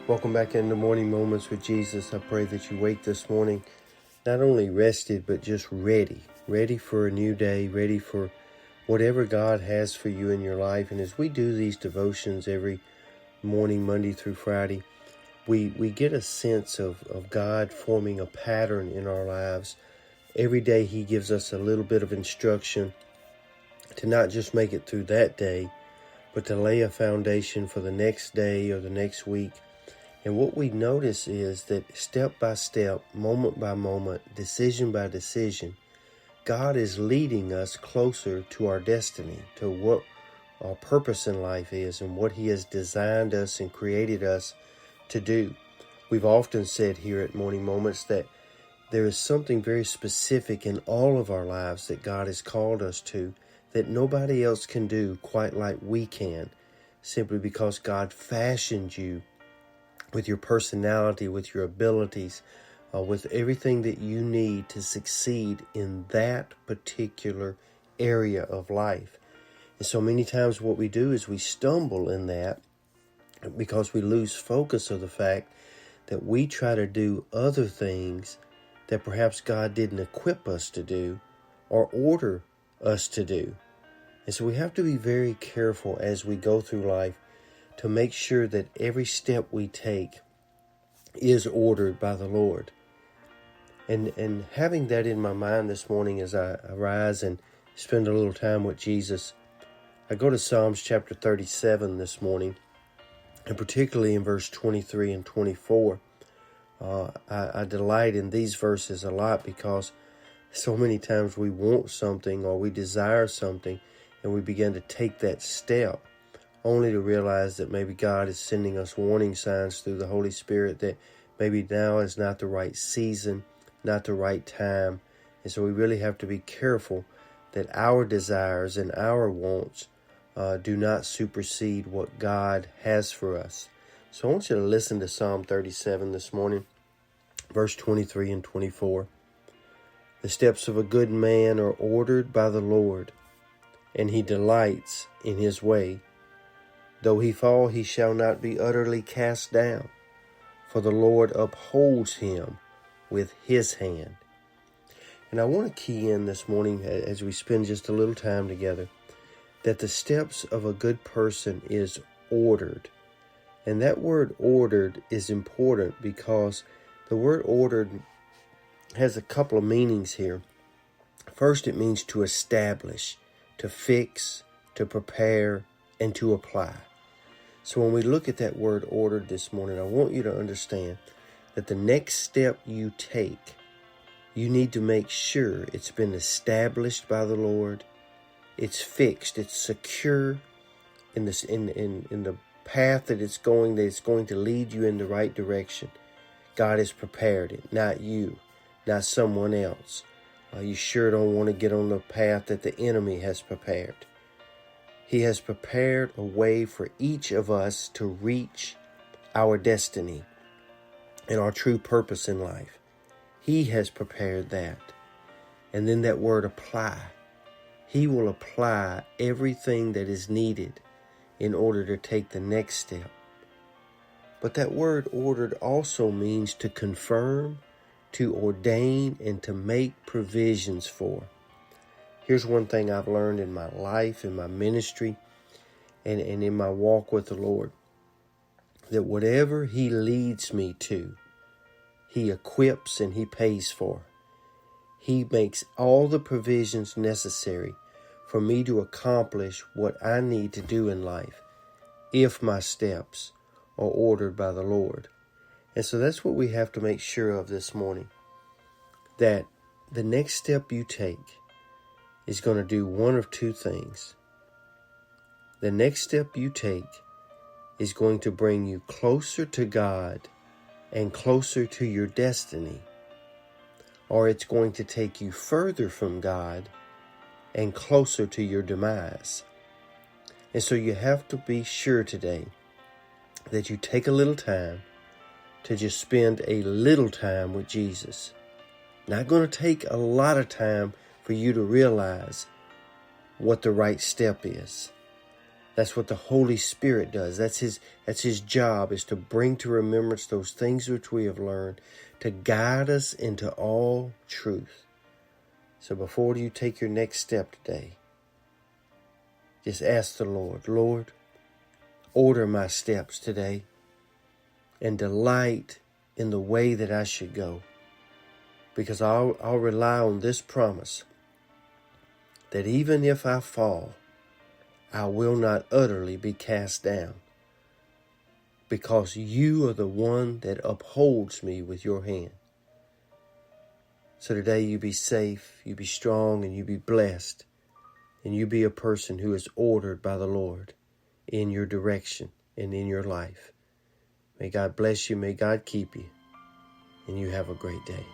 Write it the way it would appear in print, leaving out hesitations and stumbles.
Welcome back into Morning Moments with Jesus. I pray that you wake this morning not only rested, but just ready for a new day, ready for whatever God has for you in your life. And as we do these devotions every morning, Monday through Friday, we get a sense of God forming a pattern in our lives. Every day He gives us a little bit of instruction to not just make it through that day, but to lay a foundation for the next day or the next week. And what we notice is that step by step, moment by moment, decision by decision, God is leading us closer to our destiny, to what our purpose in life is and what He has designed us and created us to do. We've often said here at Morning Moments that there is something very specific in all of our lives that God has called us to that nobody else can do quite like we can, simply because God fashioned you with your personality, with your abilities, with everything that you need to succeed in that particular area of life. And so many times what we do is we stumble in that because we lose focus of the fact that we try to do other things that perhaps God didn't equip us to do or order us to do. And so we have to be very careful as we go through life to make sure that every step we take is ordered by the Lord. And having that in my mind this morning as I rise and spend a little time with Jesus, I go to Psalms chapter 37 this morning, and particularly in verse 23 and 24. I delight in these verses a lot because so many times we want something or we desire something and we begin to take that step, only to realize that maybe God is sending us warning signs through the Holy Spirit that maybe now is not the right season, not the right time. And so we really have to be careful that our desires and our wants do not supersede what God has for us. So I want you to listen to Psalm 37 this morning, verse 23 and 24. The steps of a good man are ordered by the Lord, and he delights in his way. Though he fall, he shall not be utterly cast down, for the Lord upholds him with his hand. And I want to key in this morning as we spend just a little time together that the steps of a good person is ordered. And that word ordered is important because the word ordered has a couple of meanings here. First, it means to establish, to fix, to prepare, and to apply. So when we look at that word ordered this morning, I want you to understand that the next step you take, you need to make sure it's been established by the Lord, it's fixed, it's secure in the path that it's going to lead you in the right direction. God has prepared it, not you, not someone else. You sure don't want to get on the path that the enemy has prepared. He has prepared a way for each of us to reach our destiny and our true purpose in life. He has prepared that. And then that word apply. He will apply everything that is needed in order to take the next step. But that word ordered also means to confirm, to ordain, and to make provisions for. Here's one thing I've learned in my life, in my ministry, and in my walk with the Lord, that whatever He leads me to, He equips and He pays for. He makes all the provisions necessary for me to accomplish what I need to do in life if my steps are ordered by the Lord. And so that's what we have to make sure of this morning, that the next step you take is going to do one of two things. The next step you take is going to bring you closer to God and closer to your destiny, or it's going to take you further from God and closer to your demise. And so you have to be sure today that you take a little time to just spend a little time with Jesus. Not going to take a lot of time for you to realize what the right step is. That's what the Holy Spirit does. That's his job, is to bring to remembrance those things which we have learned, to guide us into all truth. So before you take your next step today, just ask the Lord, Lord, order my steps today and delight in the way that I should go. Because I'll rely on this promise that even if I fall, I will not utterly be cast down, because you are the one that upholds me with your hand. So today you be safe, you be strong, and you be blessed, and you be a person who is ordered by the Lord in your direction and in your life. May God bless you, may God keep you, and you have a great day.